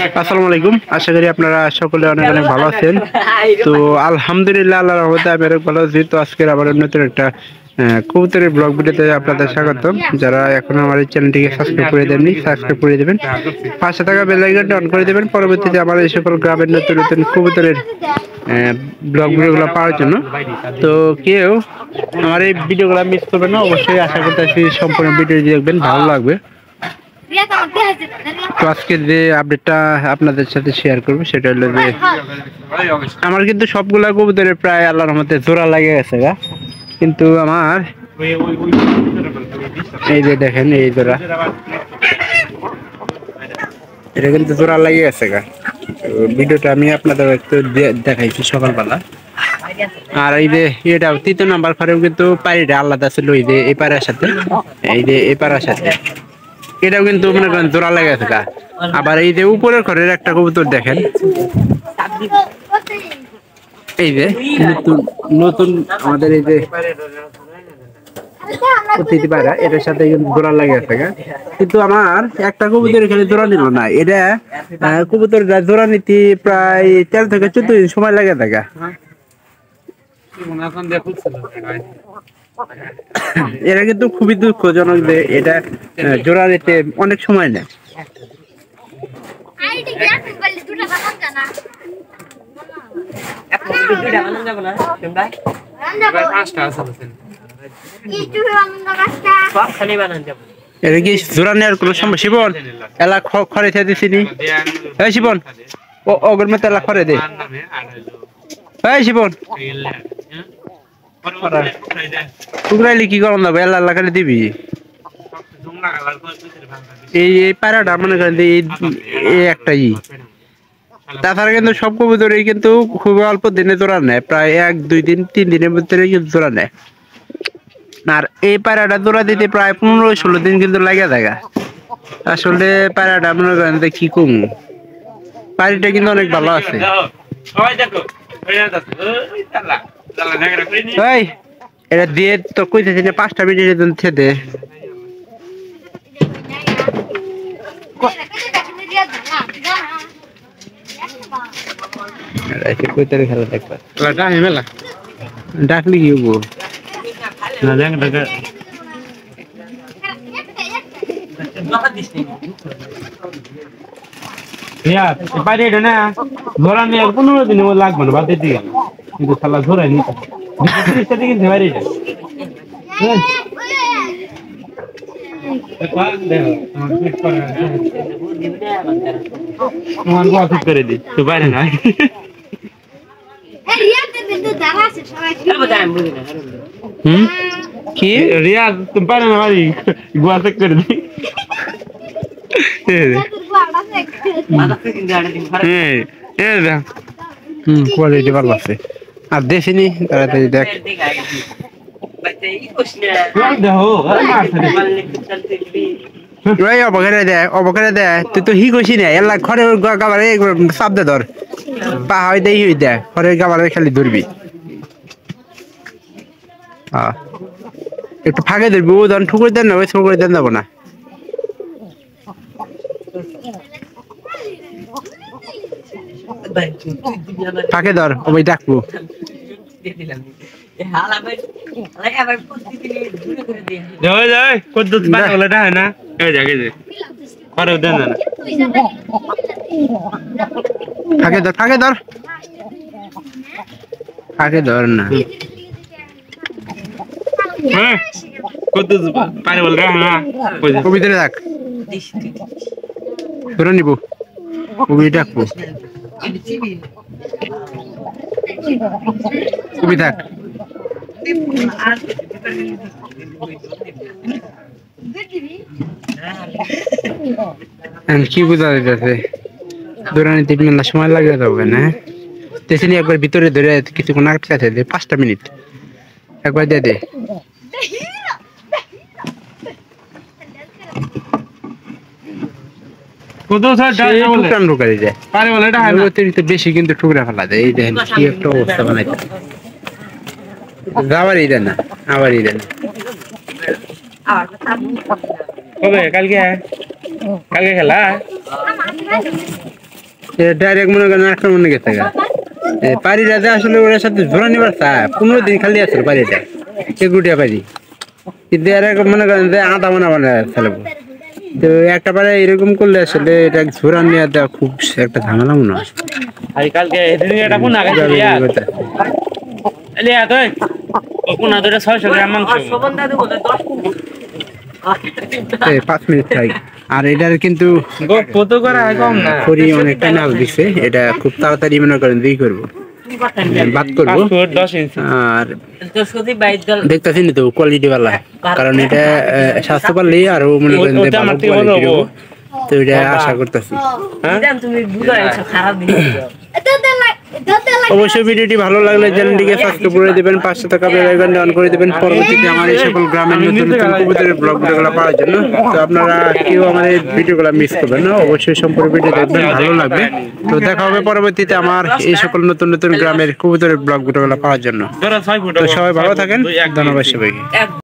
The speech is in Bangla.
আসসালামু আলাইকুম। আশা করি আপনারা সকলে অনেক অনেক ভালো আছেন। তো আলহামদুলিল্লাহ আল্লাহর রহমতে আমি অনেক ভালো আছি। তো আজকের আবার নতুন একটা কবুতরের ব্লগ ভিডিওতে আপনাদের স্বাগতম। যারা এখন আমার এই চ্যানেলটিকে সাবস্ক্রাইব করে দেননি, সাবস্ক্রাইব করে দেবেন, পাশে থাকা বেল আইকনটা অন করে দেবেন পরবর্তীতে আমার এই সকল গ্রামের নতুন নতুন কবুতরের ব্লগ ভিডিওগুলো পাওয়ার জন্য। তো কেউ আমার এই ভিডিওগুলো মিস করবেন না, অবশ্যই আশা করতেছি সম্পূর্ণ ভিডিও দেখবেন, ভালো লাগবে। তো আজকে যে আপডেটটা আপনাদের সাথে শেয়ার করবো সেটা হলো যে আমার কিন্তু সবগুলা কবুতরে প্রায় আল্লাহর রহমতে জোড়া লাগে গেছে গা, কিন্তু আমার এই যে দেখেন এই জোড়া, এটা কিন্তু জোড়া লাগে গেছে গা। ভিডিওটা আমি আপনাদের একটু দেখাইছি সকালবেলা। আর এই যে এটা 3 নাম্বার ঘরেও কিন্তু পায়রাটা আলাদা ছিল, এই যে এই পায়রার সাথে, এই যে এই পায়রার সাথে এটাও কিন্তু মনে করেন জোড়া লেগে আছে। আবার এই যে উপরের ঘরের একটা কবুতর দেখেন, এই যে নতুন নতুন আমাদের এই যে অতিথি পায়রা, এটার সাথে কিন্তু জোড়া লেগে আছে। কিন্তু আমার একটা কবুতর এখানে জোড়া নিল না। এটা কবুতর জোড়া নিতে প্রায় 13 থেকে 14 দিন সময় লাগে থাকে। এরা কিন্তু খুবই দুঃখজনক যে এটা জোড়া দিতে অনেক সময় নেয়। এটা কি জোড়া নেওয়ার কোনো সময় শিবন এলা খরে খেয়ে দিছিনি? এই শিবন ও অগর মতো এলা খরে দে। এই শিবন টুকরাইলি কি করন যাবো, এলা এলা করে দিবি। এই পায়রাটা মনে করেন এই একটা তাছাড়া কিন্তু সব কবুতরই কিন্তু খুব অল্প দিনে জোড়া নেয়, প্রায় 1-2 দিন 3 দিনের মধ্যে কিন্তু জোড়া নেয়। আর এই পায়রাটা জোড়া দিতে প্রায় 15-16 দিন কিন্তু লাগে থাকে। আসলে পায়রাটা মনে করেন কি কম, পায়রাটা কিন্তু অনেক ভালো আছে। এটা দিয়ে তো কইতেছি না 5টা মিনিটের জন্য খেতে। খেলা দেখবা ডাকলি কি হবো বাইরে না ধরা নিয়ে 15 দিন লাগবে না, বাদ দিয়ে কিন্তু খেলা ধরে নি কিনতে বাইরে করে দি তুই বাইরে না কি রিয়াজ তুমি পারে না বাড়ি গোয়া চেক করে দি। কোয়ালিটি ভালো আছে আর দেখিনি তাড়াতাড়ি দেখ। অবকারে দে তুই তো হি কইছি না এলা ঘরে গাবারে চাপ দে ধর পা হয় দেই হই দে ঘরে গাবারে খালি ধরবি। একটু ফাঁকে ধরবি, ও ধর ঠুকুর দেন না, ওই ঠুকুর দেন যাবো না। ফাঁকে ধর ওই ডাকবো। ফাঁকে ধর ফাঁকে ধর ফাঁকে ধর না কবিতারে ডাক ধরে নিব, কবি ডাকবো কবি থাক। কি বোঝা যাইতেছে দৌড়ানি 3 মিনিট সময় লাগে যাবে না। তেসিনি একবার ভিতরে ধরে কিছুক্ষণ আটকাতে দে 5টা মিনিট একবার দিয়ে দে। বেশি কিন্তু টুকরা ফেলা যায়। এই দেখেন কি একটা অবস্থা বানাইতে, আবারই দেন না আবারই দেন। কবে কালকে কালকে খেলা ডাইরেক্ট মনে করেন আক্রমণে গেছে গা। পারিটা যে আসলে ওর সাথে ঝোরা নিবার চায় 15 দিন খালি আছে পারিটা এগুটিয়া পারি কিন্তু এর মনে করেন যে আধা মনে ফেলবো তো একটা পারে এরকম করলে আসলে এটা ঝোরা নিয়ে দেওয়া খুব একটা ঝামেলা মনে হয় কালকে এটা কোন আগে এলিয়া তুই কোন আদরে 600 গ্রাম মাংস 5 মিনিট থাক আর এটার কিন্তু কত করে কম না করি অনেকটা নাল দিছে এটা খুব তাড়াতাড়ি মনে করেন দিয়ে করবো বাদ করবো আর দেখতেছি না তো কোয়ালিটি वाला কারণ এটা স্বাস্থ্য পারলে আরো মনে করেন যে ভালো কোয়ালিটি হবে তো এটা আশা করতেছি তুমি বুঝাইছো খারাপ দিন অবশ্যই ভিডিওটি ভালো লাগলে চ্যানেলটিকে সাবস্ক্রাইব করে দিবেন 500 টাকা বেল আইকনটি অন করে দিবেন পরবর্তীতে আমার এই সকল গ্রামের নতুন নতুন কবুতরের ব্লগ ভিডিওগুলো পাওয়ার জন্য তো আপনারা কেউ আমাদের ভিডিওগুলো মিস করবেন না অবশ্যই সম্পূর্ণ ভিডিও দেখবেন ভালো লাগবে তো দেখা হবে পরবর্তীতে আমার এই সকল নতুন নতুন গ্রামের কবুতরের ব্লগ ভিডিওগুলো পাওয়ার জন্য তো সবাই ভালো থাকেন ধন্যবাদ সবাইকে